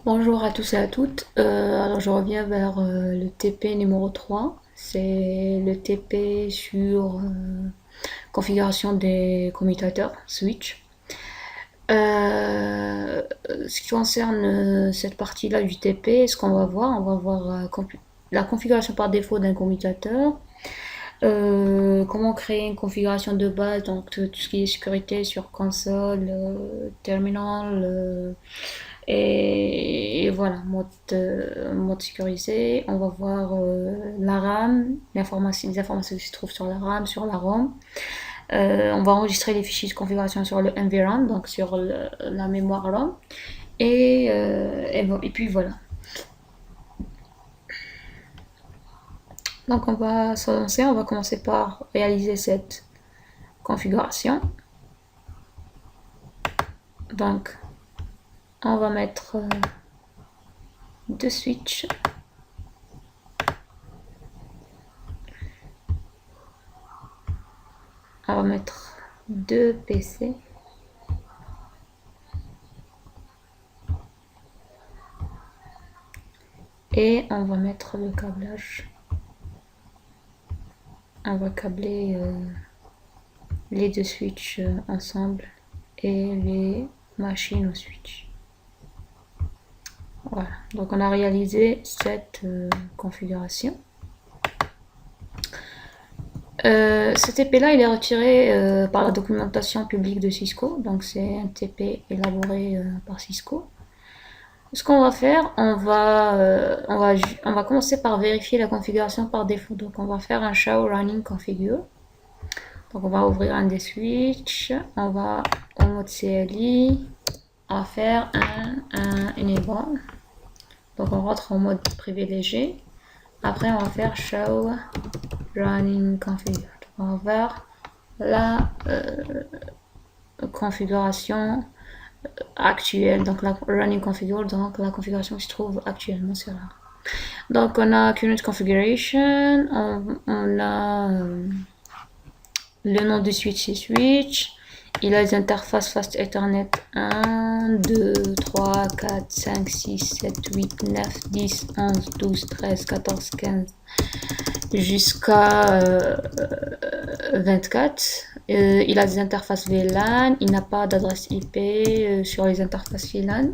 Bonjour à tous et à toutes. Alors je reviens vers le TP numéro 3. C'est le TP sur configuration des commutateurs switch. Ce qui concerne cette partie-là du TP, ce qu'on va voir, on va voir la configuration par défaut d'un commutateur, comment créer une configuration de base, donc tout ce qui est sécurité sur console, terminal, et voilà, mode sécurisé. On va voir la RAM, les informations qui se trouvent sur la RAM, sur la ROM. On va enregistrer les fichiers de configuration sur le NVRAM, donc sur la mémoire ROM. Et puis voilà. Donc on va se lancer, on va commencer par réaliser cette configuration. Donc on va mettre deux switches. On va mettre deux PC. Et on va mettre le câblage. On va câbler les deux switches ensemble et les machines au switch. Voilà, donc on a réalisé cette configuration. Ce TP-là, il est retiré par la documentation publique de Cisco, donc c'est un TP élaboré par Cisco. Ce qu'on va faire, on va commencer par vérifier la configuration par défaut. Donc on va faire un show running configure. Donc on va ouvrir un des switches, on va en mode CLI, on va faire un enable. Donc on rentre en mode privilégié. Après on va faire show running configure. On va voir la configuration actuelle, donc la running configure, donc la configuration qui se trouve actuellement sur la. Donc on a current configuration, on a le nom du switch c'est switch, il a les interfaces Fast Ethernet 1, 2, 3, 4, 5, 6, 7, 8, 9, 10, 11, 12, 13, 14, 15 jusqu'à 24. Il a des interfaces VLAN, il n'a pas d'adresse IP sur les interfaces VLAN,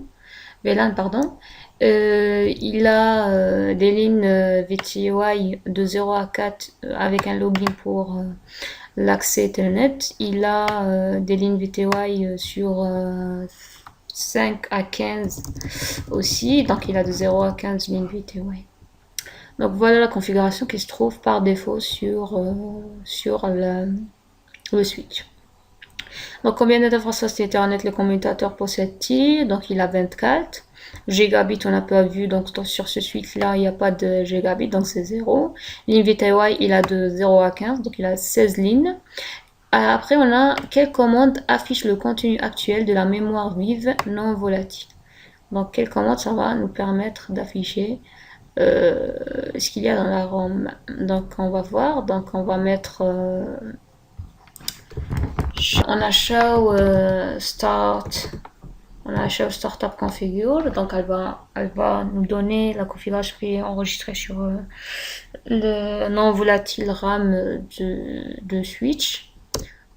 pardon. Il a des lignes VTY de 0 à 4 avec un login pour l'accès Ethernet. Il a des lignes VTY sur 5 à 15 aussi, donc il a de 0 à 15 lignes VTY. Donc voilà la configuration qui se trouve par défaut sur le switch. Donc combien d'interfaces Ethernet le commutateur possède-t-il? Donc il a 24 gigabits, on n'a pas vu, donc sur ce switch là il n'y a pas de gigabits, donc c'est 0. Ligne VTY il a de 0 à 15, donc il a 16 lignes. Après on a quelle commande affiche le contenu actuel de la mémoire vive non volatile. Donc quelle commande ça va nous permettre d'afficher ce qu'il y a dans la ROM. Donc on va voir, donc on va mettre on a show start, on a show startup configure, donc elle va nous donner la configuration qui est enregistrée sur le non volatile RAM de switch.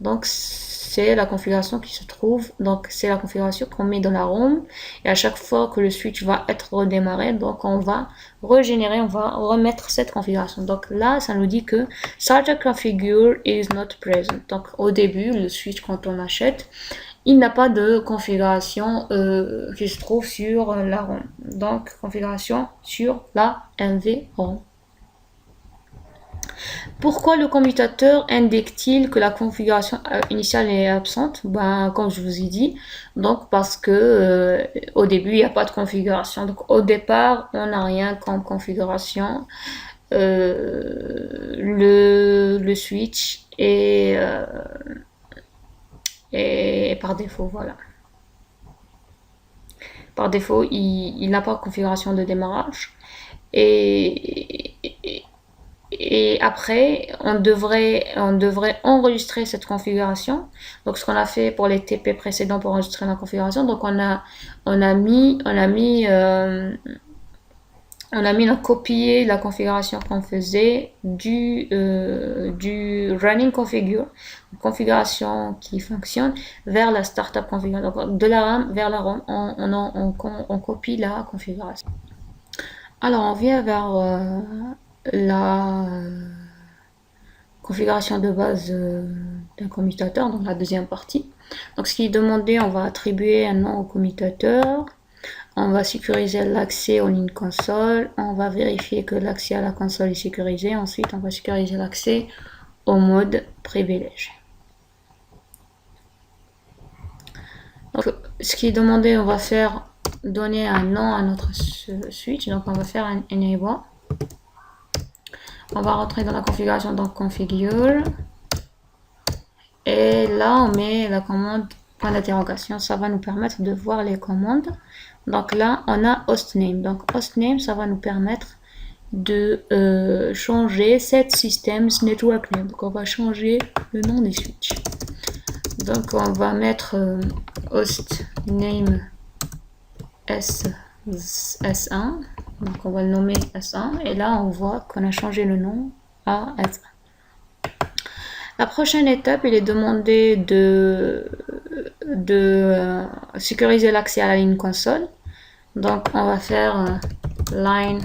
Donc c'est la configuration qui se trouve, donc c'est la configuration qu'on met dans la ROM, et à chaque fois que le switch va être redémarré, donc on va régénérer, on va remettre cette configuration. Donc là ça nous dit que starter configure is not present. Donc au début le switch, quand on achète, il n'a pas de configuration qui se trouve sur la ROM, donc configuration sur la NV ROM. Pourquoi le commutateur indique-t-il que la configuration initiale est absente? Ben, comme je vous ai dit, donc parce que au début il n'y a pas de configuration. Donc au départ on n'a rien comme configuration. Le switch est par défaut, voilà. Par défaut il n'a pas de configuration de démarrage. Et et après, on devrait enregistrer cette configuration. Donc, ce qu'on a fait pour les TP précédents pour enregistrer la configuration. Donc, on a copié la configuration qu'on faisait du running configure, une configuration qui fonctionne, vers la startup configuration. Donc, de la RAM vers la ROM, on copie la configuration. Alors, on vient vers la configuration de base d'un commutateur, donc la deuxième partie. Donc, ce qui est demandé, on va attribuer un nom au commutateur. On va sécuriser l'accès aux lignes console. On va vérifier que l'accès à la console est sécurisé. Ensuite, on va sécuriser l'accès au mode privilégié. Donc, ce qui est demandé, on va faire donner un nom à notre switch. Donc, on va faire un enable. On va rentrer dans la configuration, donc configure. Et là, on met la commande point d'interrogation. Ça va nous permettre de voir les commandes. Donc là, on a hostname. Donc hostname, ça va nous permettre de changer set systems network name. Donc on va changer le nom des switches. Donc on va mettre hostname S1. Donc on va le nommer S1. Et là, on voit qu'on a changé le nom à S1. La prochaine étape, il est demandé de sécuriser l'accès à la ligne console. Donc, on va faire line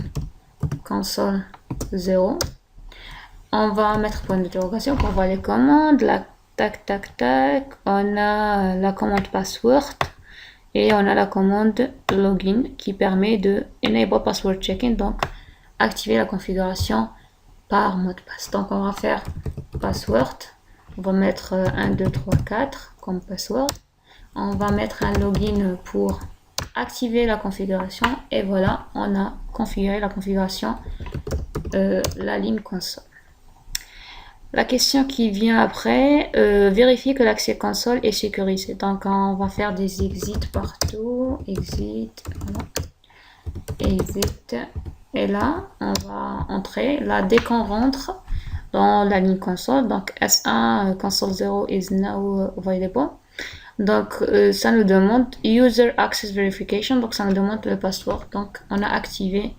console 0. On va mettre point d'interrogation pour voir les commandes. Tac, tac, tac. On a la commande password et on a la commande login qui permet de enable password checking, donc activer la configuration par mot de passe. Donc, on va faire password. On va mettre 1, 2, 3, 4 comme password. On va mettre un login pour activer la configuration. Et voilà, on a configuré la configuration la ligne console. La question qui vient après, vérifier que l'accès console est sécurisé. Donc, on va faire des exits partout. Exit, voilà. Exit. Et là, on va entrer. Là, dès qu'on rentre dans la ligne console, donc S1 console 0 is now available. Donc ça nous demande user access verification, donc ça nous demande le password. Donc on a activé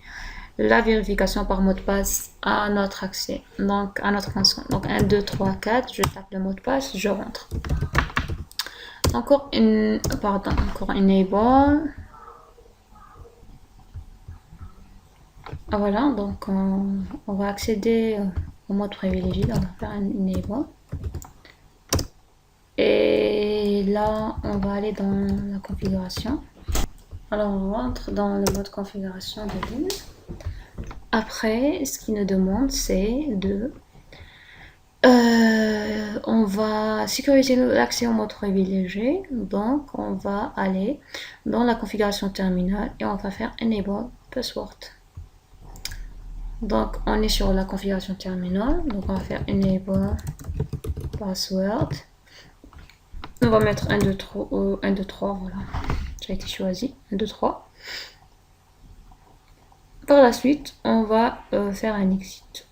la vérification par mot de passe à notre accès, donc à notre console. Donc 1, 2, 3, 4, je tape le mot de passe, je rentre. Encore enable. Voilà, donc on va accéder au mode privilégié, donc on va faire un enable. Et là, on va aller dans la configuration. Alors, on rentre dans le mode configuration de ligne. Après, ce qu'il nous demande, c'est de... on va sécuriser l'accès au mode privilégié. Donc, on va aller dans la configuration terminale et on va faire enable password. Donc, on est sur la configuration terminale. Donc, on va faire enable password. On va mettre 1, 2, 3, 1, 2, 3, voilà. Ça a été choisi. 1, 2, 3. Par la suite, on va faire un exit.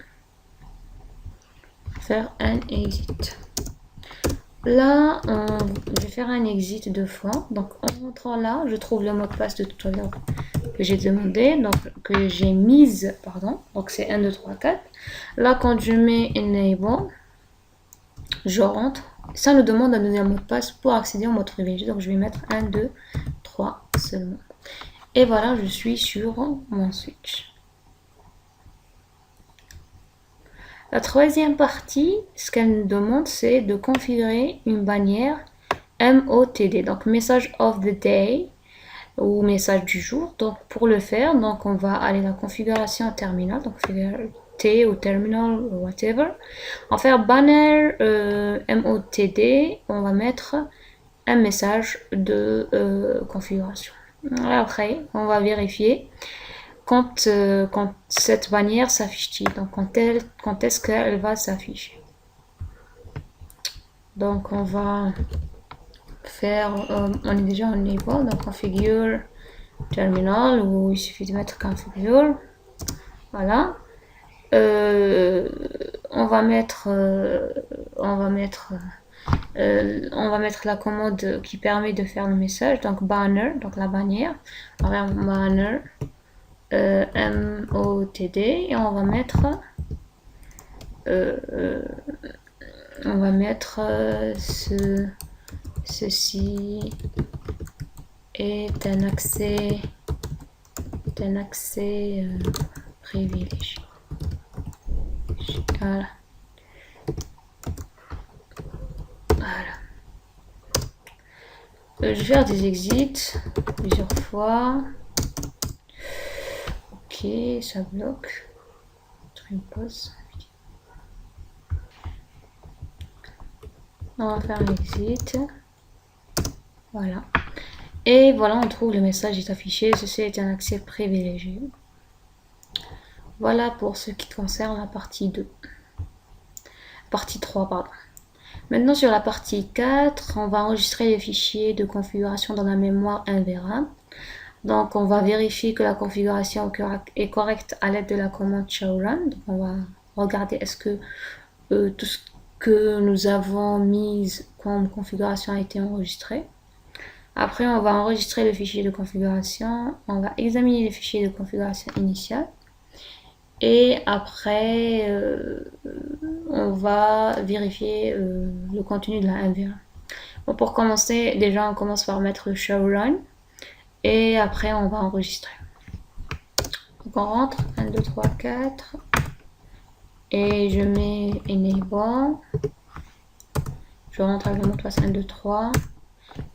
Faire un exit. Là, je vais faire un exit 2 fois. Donc, en entrant là, je trouve le mot de passe de tout à l'heure que j'ai demandé, donc que j'ai mise, pardon. Donc, c'est 1, 2, 3, 4. Là, quand je mets enable, je rentre. Ça nous demande un deuxième mot de passe pour accéder au mode privilégié. Donc, je vais mettre 1, 2, 3 seulement. Et voilà, je suis sur mon switch. La troisième partie, ce qu'elle nous demande, c'est de configurer une bannière MOTD. Donc, Message of the Day ou Message du jour. Donc, pour le faire, donc on va aller dans la configuration terminal. Donc, T ou terminal ou whatever. On va faire banner MOTD. On va mettre un message de configuration. Après, on va vérifier quand cette bannière s'affiche-t-il. Donc, quand est-ce qu'elle va s'afficher. Donc, on va faire, on est déjà en niveau, donc configure terminal, où il suffit de mettre configure. Voilà. on va mettre, on va mettre, on va mettre la commande qui permet de faire le message, donc banner, donc la bannière, on va mettre banner, MOTD, et on va mettre, ceci est un accès privilégié. Voilà. Je vais faire des exits plusieurs fois. Ok, ça bloque. Une pause. On va faire un exit. Voilà. Et voilà, on trouve le message est affiché. Ceci est un accès privilégié. Voilà pour ce qui concerne la partie 2. Partie 3, pardon. Maintenant, sur la partie 4, on va enregistrer les fichiers de configuration dans la mémoire NVRAM. Donc, on va vérifier que la configuration est correcte à l'aide de la commande showrun. Donc, on va regarder est-ce que tout ce que nous avons mis comme configuration a été enregistré. Après, on va enregistrer le fichier de configuration. On va examiner les fichiers de configuration initiale. Et après, on va vérifier le contenu de la NVRAM. Bon, pour commencer, déjà, on commence par mettre le showrun. Et après, on va enregistrer. Donc, on rentre 1, 2, 3, 4. Et je mets enable. Je rentre avec le mot de passe 1, 2, 3.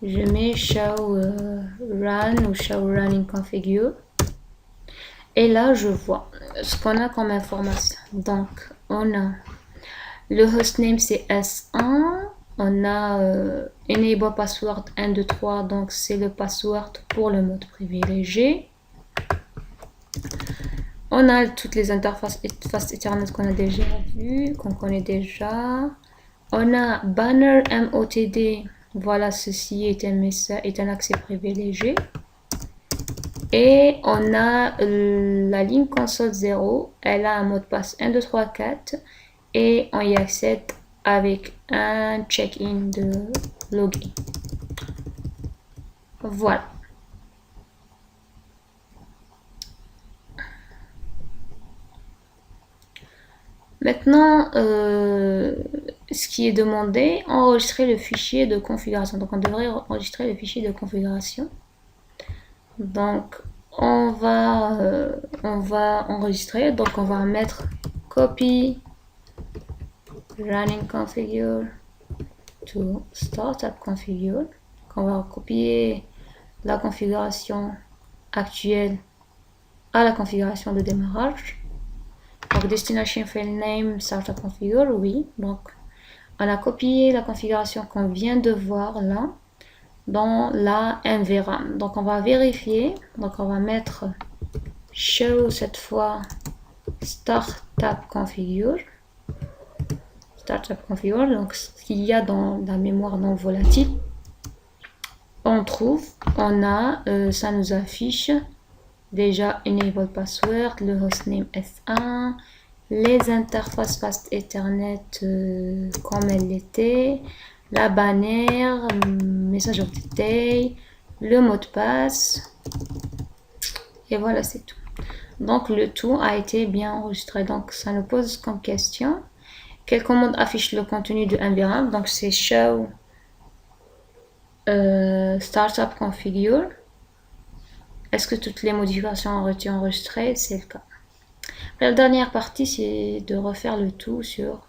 Je mets show run ou show running configure. Et là, je vois ce qu'on a comme information. Donc, on a le hostname, c'est S1. On a enable password 1, 2, 3. Donc, c'est le password pour le mode privilégié. On a toutes les interfaces Fast Ethernet qu'on a déjà vues, qu'on connaît déjà. On a banner MOTD. Voilà, ceci est un accès privilégié. Et on a la ligne console 0. Elle a un mot de passe 1, 2, 3, 4. Et on y accède avec un check-in de login. Voilà. Maintenant, ce qui est demandé, enregistrer le fichier de configuration. Donc, on devrait enregistrer le fichier de configuration. Donc, on va enregistrer. Donc, on va mettre copy running configure to startup configure. Donc, on va copier la configuration actuelle à la configuration de démarrage. Donc, destination file name startup configure, oui. Donc, on a copié la configuration qu'on vient de voir là dans la NVRAM. Donc, on va vérifier. Donc, on va mettre show cette fois startup configure. Startup configure, donc ce qu'il y a dans la mémoire non volatile. On trouve, on a, ça nous affiche déjà enable password, le hostname S1, les interfaces Fast Ethernet comme elle l'était, la bannière, message of détail, le mot de passe, et voilà, c'est tout. Donc le tout a été bien enregistré. Donc ça nous pose comme question quelle commande affiche le contenu de NVRAM. Donc c'est show startup configure. Est-ce que toutes les modifications ont été enregistrées? C'est le cas. La dernière partie, c'est de refaire le tout sur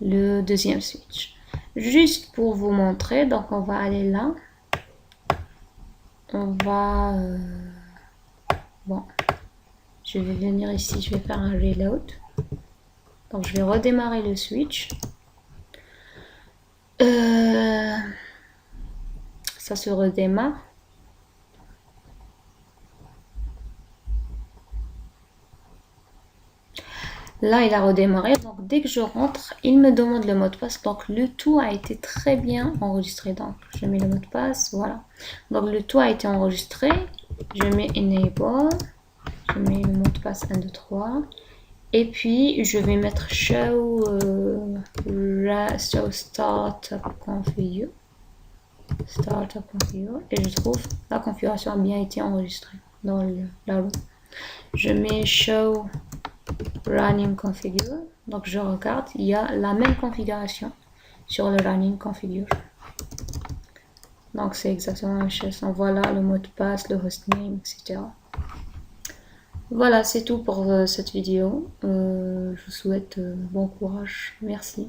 le deuxième switch. Juste pour vous montrer, donc on va aller là. On va... bon, je vais venir ici, je vais faire un reload. Donc je vais redémarrer le switch. Ça se redémarre. Là, il a redémarré. Donc, dès que je rentre, il me demande le mot de passe. Donc, le tout a été très bien enregistré. Donc, je mets le mot de passe. Voilà. Donc, le tout a été enregistré. Je mets enable. Je mets le mot de passe 1, 2, 3. Et puis je vais mettre show startup configure. Startup configure. Et je trouve la configuration a bien été enregistrée dans la roue. Je mets show running configure. Donc je regarde, il y a la même configuration sur le running configure. Donc c'est exactement la même chose. Donc voilà le mot de passe, le hostname, etc. Voilà, c'est tout pour cette vidéo. Je vous souhaite bon courage. Merci.